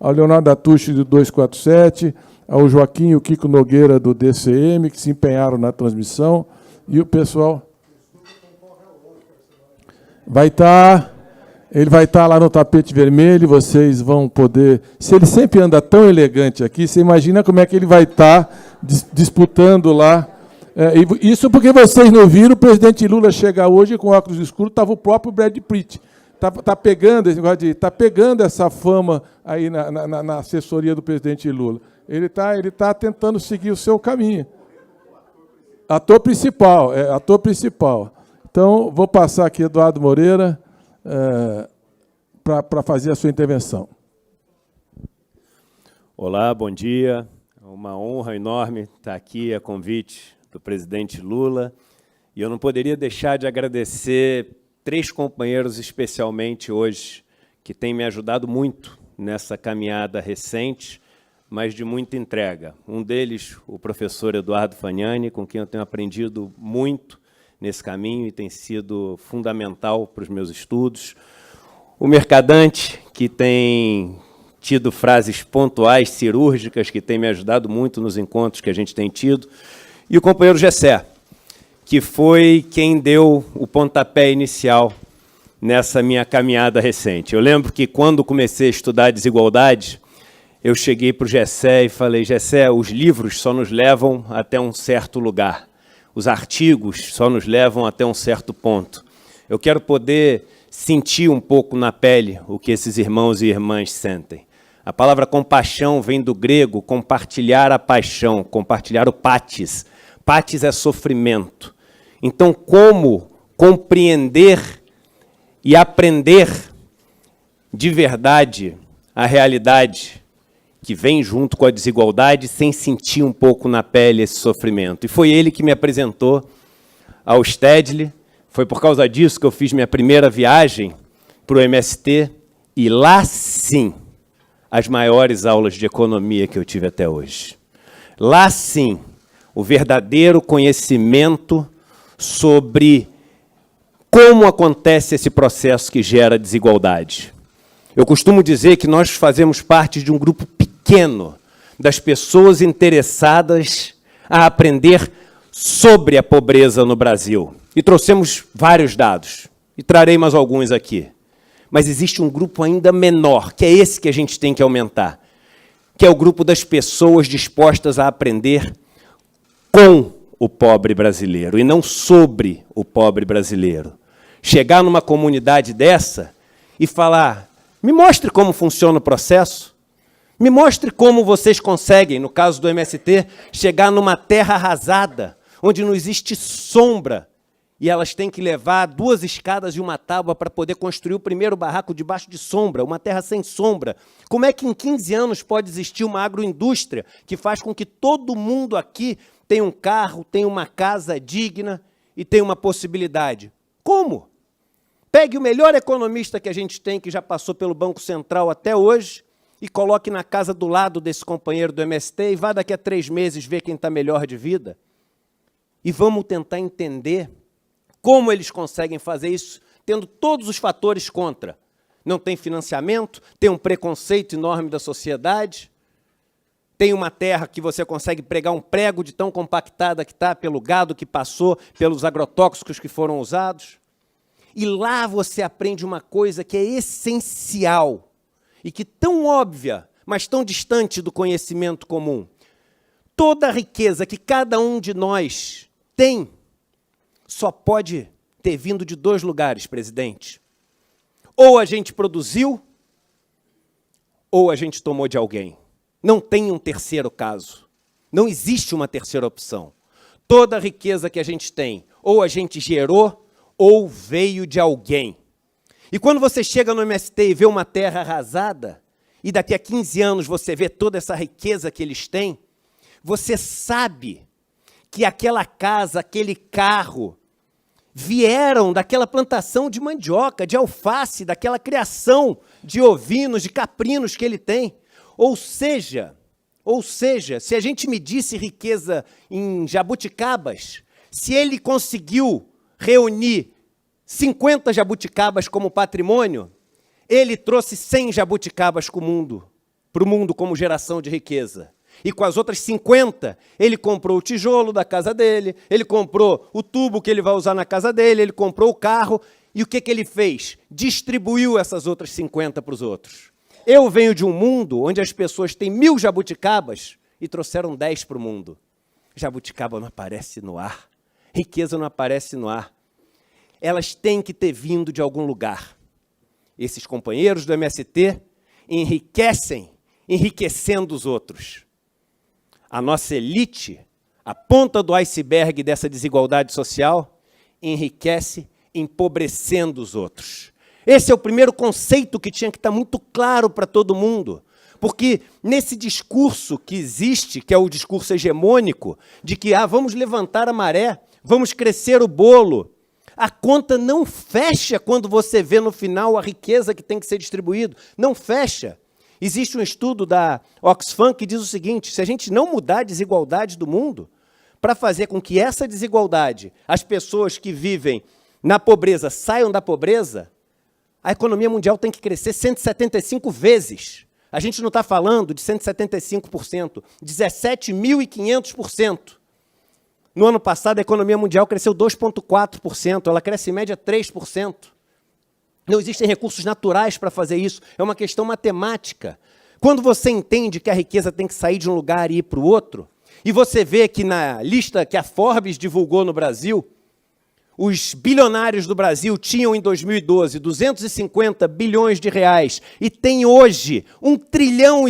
ao Leonardo Atucci, do 247, ao Joaquim e o Kiko Nogueira, do DCM, que se empenharam na transmissão, e o pessoal ele vai estar lá no tapete vermelho, vocês vão poder... Se ele sempre anda tão elegante aqui, você imagina como é que ele vai estar disputando lá. Isso porque vocês não viram o presidente Lula chegar hoje com óculos escuros, estava o próprio Brad Pitt. Está pegando essa fama aí na assessoria do presidente Lula. Ele tá tentando seguir o seu caminho. Ator principal. Então, vou passar aqui Eduardo Moreira para fazer a sua intervenção. Olá, bom dia. É uma honra enorme estar aqui a convite do presidente Lula. E eu não poderia deixar de agradecer 3 companheiros, especialmente hoje, que têm me ajudado muito nessa caminhada recente, mas de muita entrega. Um deles, o professor Eduardo Fagnani, com quem eu tenho aprendido muito nesse caminho e tem sido fundamental para os meus estudos. O Mercadante, que tem tido frases pontuais, cirúrgicas, que tem me ajudado muito nos encontros que a gente tem tido. E o companheiro Gessé, que foi quem deu o pontapé inicial nessa minha caminhada recente. Eu lembro que, quando comecei a estudar desigualdade, eu cheguei para o Gessé e falei: Gessé, os livros só nos levam até um certo lugar. Os artigos só nos levam até um certo ponto. Eu quero poder sentir um pouco na pele o que esses irmãos e irmãs sentem. A palavra compaixão vem do grego compartilhar a paixão, compartilhar o patis. Patis é sofrimento. Então, como compreender e aprender de verdade a realidade que vem junto com a desigualdade, sem sentir um pouco na pele esse sofrimento? E foi ele que me apresentou ao Stedley. Foi por causa disso que eu fiz minha primeira viagem para o MST, e lá, sim, as maiores aulas de economia que eu tive até hoje. Lá, sim, o verdadeiro conhecimento sobre como acontece esse processo que gera desigualdade. Eu costumo dizer que nós fazemos parte de um grupo pequeno das pessoas interessadas a aprender sobre a pobreza no Brasil. E trouxemos vários dados, e trarei mais alguns aqui. Mas existe um grupo ainda menor, que é esse que a gente tem que aumentar, que é o grupo das pessoas dispostas a aprender com o pobre brasileiro, e não sobre o pobre brasileiro. Chegar numa comunidade dessa e falar: me mostre como funciona o processo, me mostre como vocês conseguem, no caso do MST, chegar numa terra arrasada, onde não existe sombra, e elas têm que levar 2 escadas e uma tábua para poder construir o primeiro barraco debaixo de sombra, uma terra sem sombra. Como é que em 15 anos pode existir uma agroindústria que faz com que todo mundo aqui tenha um carro, tenha uma casa digna e tenha uma possibilidade? Como? Pegue o melhor economista que a gente tem, que já passou pelo Banco Central até hoje, e coloque na casa do lado desse companheiro do MST, e vá daqui a 3 meses ver quem está melhor de vida. E vamos tentar entender como eles conseguem fazer isso, tendo todos os fatores contra. Não tem financiamento, tem um preconceito enorme da sociedade, tem uma terra que você consegue pregar um prego de tão compactada que está pelo gado que passou, pelos agrotóxicos que foram usados. E lá você aprende uma coisa que é essencial e que tão óbvia, mas tão distante do conhecimento comum. Toda a riqueza que cada um de nós tem só pode ter vindo de 2 lugares, presidente. Ou a gente produziu, ou a gente tomou de alguém. Não tem um terceiro caso. Não existe uma terceira opção. Toda a riqueza que a gente tem, ou a gente gerou, ou veio de alguém. E quando você chega no MST e vê uma terra arrasada, e daqui a 15 anos você vê toda essa riqueza que eles têm, você sabe que aquela casa, aquele carro, vieram daquela plantação de mandioca, de alface, daquela criação de ovinos, de caprinos que ele tem. Ou seja, se a gente medisse riqueza em jabuticabas, se ele conseguiu reunir 50 jabuticabas como patrimônio, ele trouxe 100 jabuticabas para o mundo. para o mundo como geração de riqueza. E com as outras 50, ele comprou o tijolo da casa dele, ele comprou o tubo que ele vai usar na casa dele, ele comprou o carro. E o que ele fez? Distribuiu essas outras 50 para os outros. Eu venho de um mundo onde as pessoas têm 1000 jabuticabas e trouxeram 10 para o mundo. Jabuticaba não aparece no ar. Riqueza não aparece no ar. Elas têm que ter vindo de algum lugar. Esses companheiros do MST enriquecendo os outros. A nossa elite, a ponta do iceberg dessa desigualdade social, enriquece empobrecendo os outros. Esse é o primeiro conceito que tinha que estar muito claro para todo mundo. Porque nesse discurso que existe, que é o discurso hegemônico, de que vamos levantar a maré, vamos crescer o bolo, a conta não fecha quando você vê no final a riqueza que tem que ser distribuída. Não fecha. Existe um estudo da Oxfam que diz o seguinte: se a gente não mudar a desigualdade do mundo, para fazer com que essa desigualdade, as pessoas que vivem na pobreza saiam da pobreza, a economia mundial tem que crescer 175 vezes. A gente não está falando de 175%, 17.500%. No ano passado, a economia mundial cresceu 2,4%, ela cresce em média 3%. Não existem recursos naturais para fazer isso, é uma questão matemática. Quando você entende que a riqueza tem que sair de um lugar e ir para o outro, e você vê que na lista que a Forbes divulgou no Brasil, os bilionários do Brasil tinham em 2012 250 bilhões de reais e tem hoje 1,3 trilhão,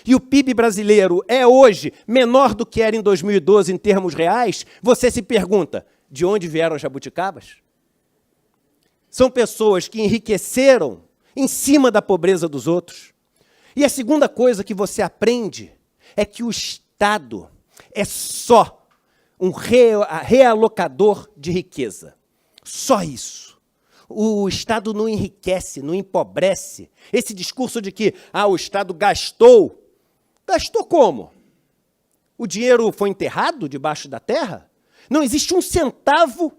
e o PIB brasileiro é hoje menor do que era em 2012 em termos reais, você se pergunta, de onde vieram as jabuticabas? São pessoas que enriqueceram em cima da pobreza dos outros. E a segunda coisa que você aprende é que o Estado é só um realocador de riqueza. Só isso. O Estado não enriquece, não empobrece. Esse discurso de que o Estado gastou. Gastou como? O dinheiro foi enterrado debaixo da terra? Não existe um centavo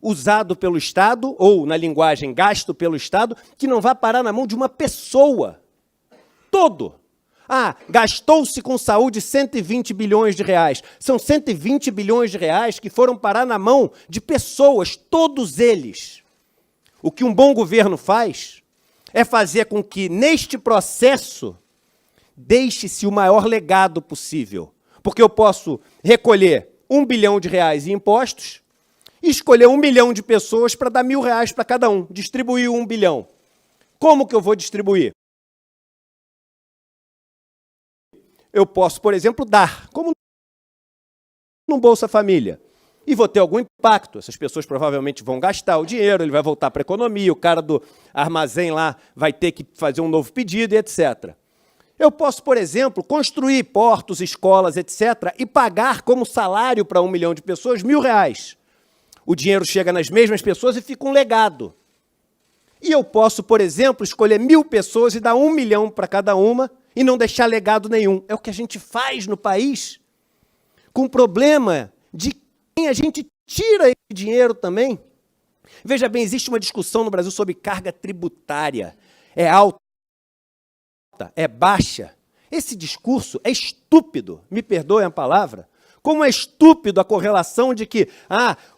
usado pelo Estado, ou, na linguagem, gasto pelo Estado, que não vá parar na mão de uma pessoa. Todo. Gastou-se com saúde 120 bilhões de reais. São 120 bilhões de reais que foram parar na mão de pessoas, todos eles. O que um bom governo faz é fazer com que, neste processo, deixe-se o maior legado possível. Porque eu posso recolher 1 bilhão de reais em impostos e escolher 1 milhão de pessoas para dar R$1.000 para cada um, distribuir 1 bilhão. Como que eu vou distribuir? Eu posso, por exemplo, dar, como no Bolsa Família, e vou ter algum impacto. Essas pessoas provavelmente vão gastar o dinheiro, ele vai voltar para a economia, o cara do armazém lá vai ter que fazer um novo pedido e etc. Eu posso, por exemplo, construir portos, escolas, etc., e pagar como salário para 1 milhão de pessoas R$1.000. O dinheiro chega nas mesmas pessoas e fica um legado. E eu posso, por exemplo, escolher 1.000 pessoas e dar 1 milhão para cada uma, e não deixar legado nenhum. É o que a gente faz no país, com o problema de quem a gente tira esse dinheiro também. Veja bem, existe uma discussão no Brasil sobre carga tributária. É alta, é baixa. Esse discurso é estúpido, me perdoem a palavra. Como é estúpido a correlação de que,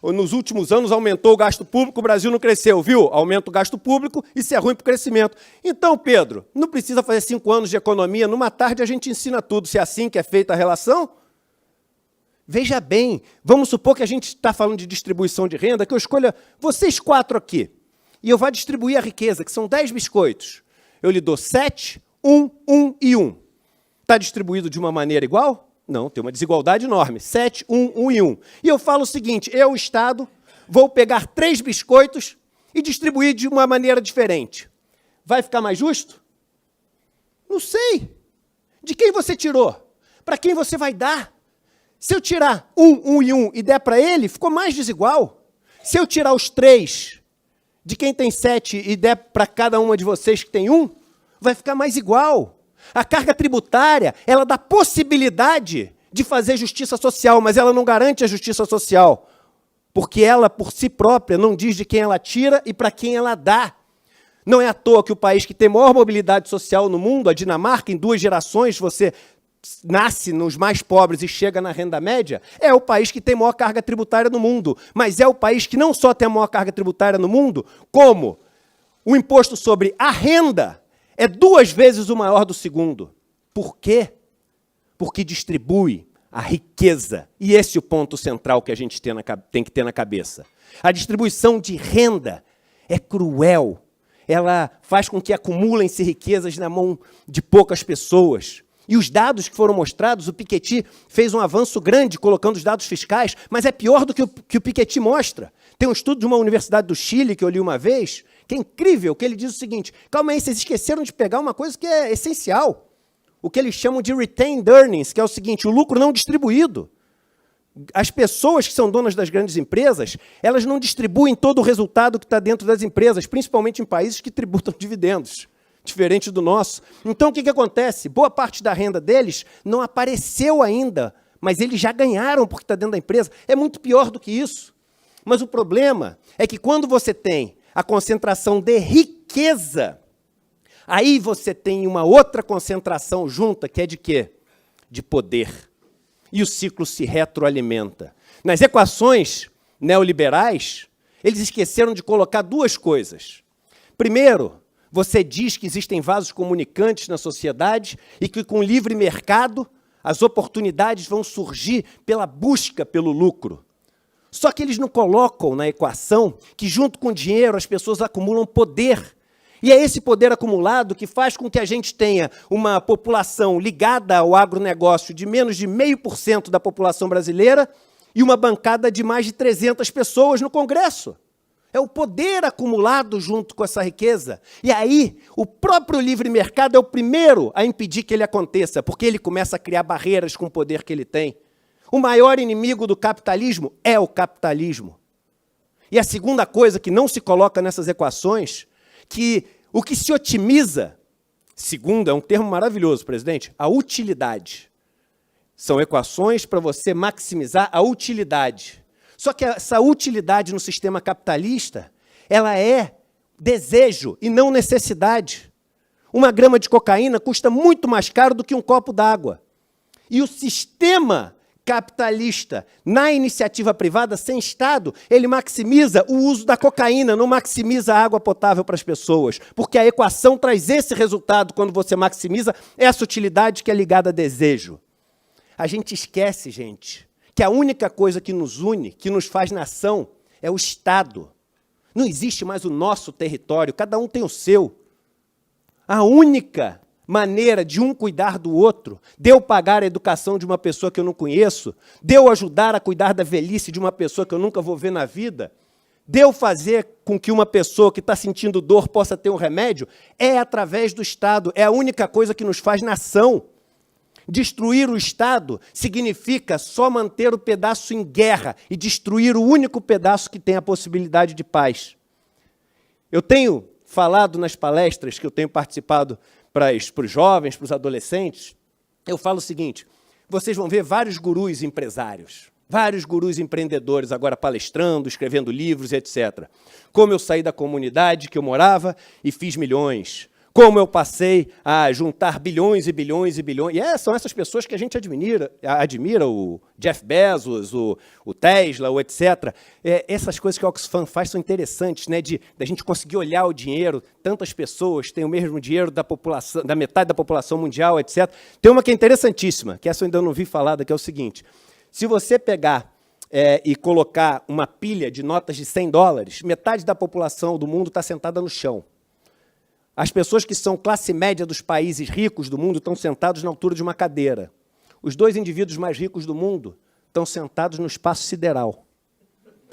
nos últimos anos aumentou o gasto público, o Brasil não cresceu, viu? Aumenta o gasto público, isso é ruim para o crescimento. Então, Pedro, não precisa fazer 5 anos de economia, numa tarde a gente ensina tudo, se é assim que é feita a relação? Veja bem, vamos supor que a gente está falando de distribuição de renda, que eu escolha vocês 4 aqui, e eu vou distribuir a riqueza, que são 10 biscoitos. Eu lhe dou 7, 1, 1 e 1. Está distribuído de uma maneira igual? Não, tem uma desigualdade enorme. 7, 1, 1 e 1. E eu falo o seguinte, eu, Estado, vou pegar 3 biscoitos e distribuir de uma maneira diferente. Vai ficar mais justo? Não sei. De quem você tirou? Para quem você vai dar? Se eu tirar 1, 1 e 1 e der para ele, ficou mais desigual. Se eu tirar os 3 de quem tem 7 e der para cada uma de vocês que tem 1, vai ficar mais igual. A carga tributária, ela dá possibilidade de fazer justiça social, mas ela não garante a justiça social, porque ela, por si própria, não diz de quem ela tira e para quem ela dá. Não é à toa que o país que tem maior mobilidade social no mundo, a Dinamarca, em 2 gerações você nasce nos mais pobres e chega na renda média, é o país que tem maior carga tributária no mundo. Mas é o país que não só tem a maior carga tributária no mundo, como o imposto sobre a renda é 2 vezes o maior do segundo. Por quê? Porque distribui a riqueza. E esse é o ponto central que a gente tem que ter na cabeça. A distribuição de renda é cruel. Ela faz com que acumulem-se riquezas na mão de poucas pessoas. E os dados que foram mostrados, o Piketty fez um avanço grande colocando os dados fiscais, mas é pior do que o Piketty mostra. Tem um estudo de uma universidade do Chile, que eu li uma vez, que é incrível, que ele diz o seguinte: calma aí, vocês esqueceram de pegar uma coisa que é essencial. O que eles chamam de retained earnings, que é o seguinte, o lucro não distribuído. As pessoas que são donas das grandes empresas, elas não distribuem todo o resultado que está dentro das empresas, principalmente em países que tributam dividendos, diferente do nosso. Então, o que acontece? Boa parte da renda deles não apareceu ainda, mas eles já ganharam porque está dentro da empresa. É muito pior do que isso. Mas o problema é que quando você tem a concentração de riqueza, aí você tem uma outra concentração junta, que é de quê? De poder. E o ciclo se retroalimenta. Nas equações neoliberais, eles esqueceram de colocar 2 coisas. Primeiro, você diz que existem vasos comunicantes na sociedade e que com o livre mercado as oportunidades vão surgir pela busca pelo lucro. Só que eles não colocam na equação que junto com o dinheiro as pessoas acumulam poder. E é esse poder acumulado que faz com que a gente tenha uma população ligada ao agronegócio de menos de 0,5% da população brasileira e uma bancada de mais de 300 pessoas no Congresso. É o poder acumulado junto com essa riqueza. E aí, o próprio livre mercado é o primeiro a impedir que ele aconteça, porque ele começa a criar barreiras com o poder que ele tem. O maior inimigo do capitalismo é o capitalismo. E a segunda coisa que não se coloca nessas equações, que o que se otimiza, segundo, é um termo maravilhoso, presidente, a utilidade. São equações para você maximizar a utilidade. Só que essa utilidade no sistema capitalista, ela é desejo e não necessidade. 1 grama de cocaína custa muito mais caro do que um copo d'água. E o sistema capitalista, na iniciativa privada, sem Estado, ele maximiza o uso da cocaína, não maximiza a água potável para as pessoas, porque a equação traz esse resultado quando você maximiza essa utilidade que é ligada a desejo. A gente esquece, gente, que a única coisa que nos une, que nos faz nação, é o Estado. Não existe mais o nosso território, cada um tem o seu. A única maneira de um cuidar do outro, de eu pagar a educação de uma pessoa que eu não conheço, de eu ajudar a cuidar da velhice de uma pessoa que eu nunca vou ver na vida, de eu fazer com que uma pessoa que está sentindo dor possa ter um remédio, é através do Estado. É a única coisa que nos faz nação. Destruir o Estado significa só manter o pedaço em guerra e destruir o único pedaço que tem a possibilidade de paz. Eu tenho falado nas palestras que eu tenho participado para os jovens, para os adolescentes, eu falo o seguinte: vocês vão ver vários gurus empresários, vários gurus empreendedores agora palestrando, escrevendo livros, etc. Como eu saí da comunidade que eu morava e fiz milhões. Como eu passei a juntar bilhões e bilhões e bilhões. E são essas pessoas que a gente admira o Jeff Bezos, o Tesla, o etc. Essas coisas que o Oxfam faz são interessantes, né? Da gente conseguir olhar o dinheiro. Tantas pessoas têm o mesmo dinheiro da metade da população mundial, etc. Tem uma que é interessantíssima, que essa eu ainda não vi falada, que é o seguinte: se você pegar e colocar uma pilha de notas de $100, metade da população do mundo está sentada no chão. As pessoas que são classe média dos países ricos do mundo estão sentados na altura de uma cadeira. Os 2 indivíduos mais ricos do mundo estão sentados no espaço sideral.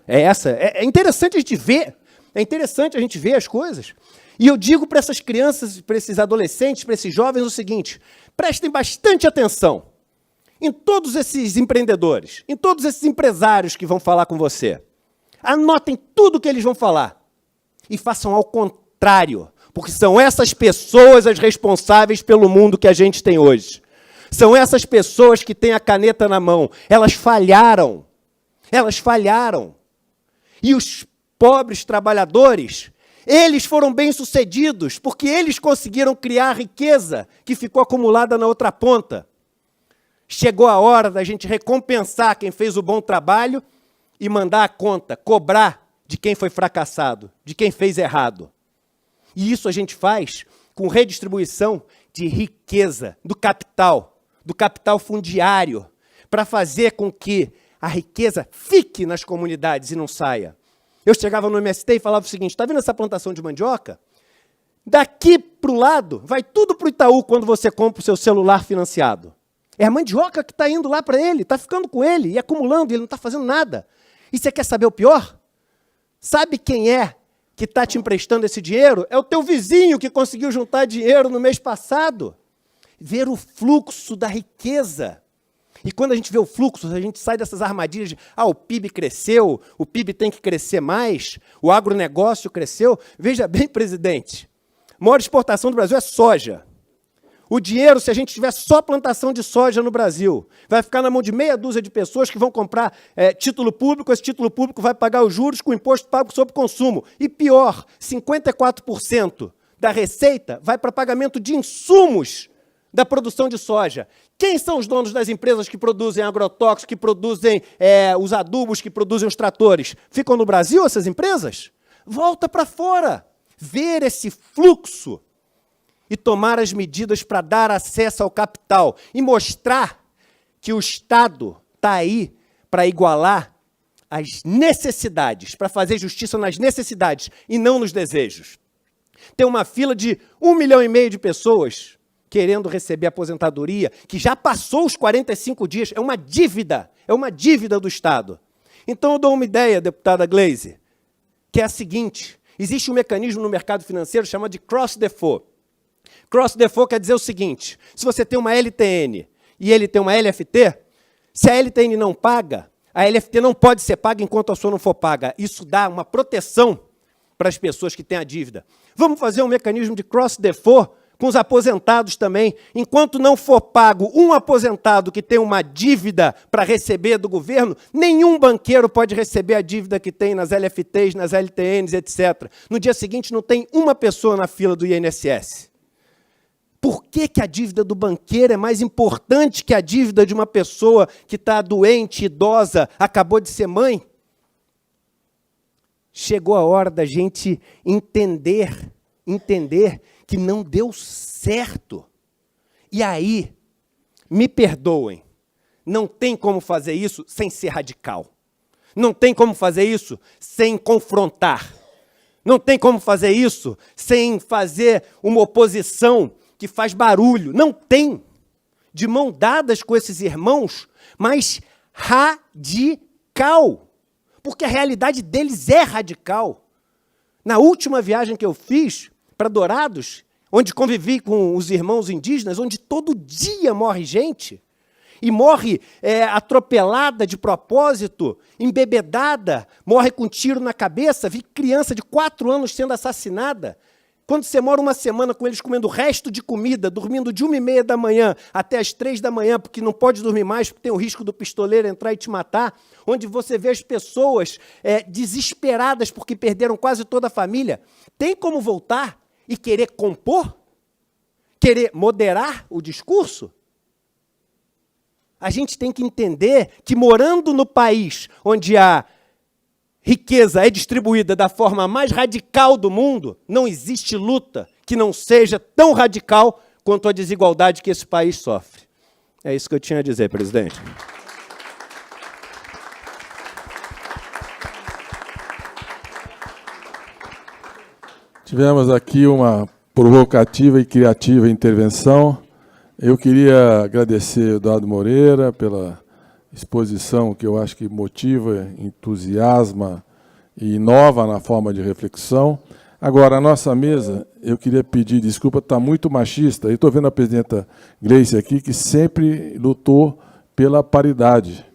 É interessante a gente ver. É interessante a gente ver as coisas. E eu digo para essas crianças, para esses adolescentes, para esses jovens o seguinte: prestem bastante atenção em todos esses empreendedores, em todos esses empresários que vão falar com você. Anotem tudo o que eles vão falar e façam ao contrário. Porque são essas pessoas as responsáveis pelo mundo que a gente tem hoje. São essas pessoas que têm a caneta na mão. Elas falharam. Elas falharam. E os pobres trabalhadores, Eles foram bem-sucedidos porque eles conseguiram criar a riqueza que ficou acumulada na outra ponta. Chegou a hora da gente recompensar quem fez o bom trabalho e mandar a conta, cobrar de quem foi fracassado, de quem fez errado. E isso a gente faz com redistribuição de riqueza, do capital fundiário, para fazer com que a riqueza fique nas comunidades e não saia. Eu chegava no MST e falava o seguinte: está vendo essa plantação de mandioca? Daqui para o lado, vai tudo para o Itaú quando você compra o seu celular financiado. É a mandioca que está indo lá para ele, está ficando com ele e acumulando, e ele não está fazendo nada. E você quer saber o pior? Sabe quem é que está te emprestando esse dinheiro? É o teu vizinho que conseguiu juntar dinheiro no mês passado. Ver o fluxo da riqueza. E quando a gente vê o fluxo, a gente sai dessas armadilhas de o PIB cresceu, o PIB tem que crescer mais, o agronegócio cresceu. Veja bem, presidente, a maior exportação do Brasil é soja. O dinheiro, se a gente tiver só plantação de soja no Brasil, vai ficar na mão de meia dúzia de pessoas que vão comprar título público, esse título público vai pagar os juros com imposto pago sobre consumo. E pior, 54% da receita vai para pagamento de insumos da produção de soja. Quem são os donos das empresas que produzem agrotóxicos, que produzem os adubos, que produzem os tratores? Ficam no Brasil essas empresas? Volta para fora. Ver esse fluxo e tomar as medidas para dar acesso ao capital e mostrar que o Estado está aí para igualar as necessidades, para fazer justiça nas necessidades e não nos desejos. Tem uma fila de 1,5 milhão de pessoas querendo receber aposentadoria, que já passou os 45 dias, é uma dívida do Estado. Então eu dou uma ideia, deputada Gleisi, que é a seguinte: existe um mecanismo no mercado financeiro chamado de cross-default. Cross-default quer dizer o seguinte: se você tem uma LTN e ele tem uma LFT, se a LTN não paga, a LFT não pode ser paga enquanto a sua não for paga. Isso dá uma proteção para as pessoas que têm a dívida. Vamos fazer um mecanismo de cross-default com os aposentados também. Enquanto não for pago um aposentado que tem uma dívida para receber do governo, nenhum banqueiro pode receber a dívida que tem nas LFTs, nas LTNs, etc. No dia seguinte não tem uma pessoa na fila do INSS. Por que a dívida do banqueiro é mais importante que a dívida de uma pessoa que está doente, idosa, acabou de ser mãe? Chegou a hora da gente entender que não deu certo. E aí, me perdoem, não tem como fazer isso sem ser radical. Não tem como fazer isso sem confrontar. Não tem como fazer isso sem fazer uma oposição que faz barulho. Não tem. De mão dadas com esses irmãos, mas radical. Porque a realidade deles é radical. Na última viagem que eu fiz para Dourados, onde convivi com os irmãos indígenas, onde todo dia morre gente, e morre atropelada de propósito, embebedada, morre com tiro na cabeça, vi criança de 4 anos sendo assassinada. Quando você mora uma semana com eles comendo o resto de comida, dormindo de 1h30 da manhã até as 3 da manhã, porque não pode dormir mais, porque tem o risco do pistoleiro entrar e te matar, onde você vê as pessoas desesperadas porque perderam quase toda a família, tem como voltar e querer compor? Querer moderar o discurso? A gente tem que entender que morando no país onde a riqueza é distribuída da forma mais radical do mundo, não existe luta que não seja tão radical quanto a desigualdade que esse país sofre. É isso que eu tinha a dizer, presidente. Tivemos aqui uma provocativa e criativa intervenção. Eu queria agradecer ao Eduardo Moreira pela exposição que eu acho que motiva, entusiasma e inova na forma de reflexão. Agora, a nossa mesa, eu queria pedir desculpa, está muito machista. Eu estou vendo a presidenta Gleisi aqui, que sempre lutou pela paridade.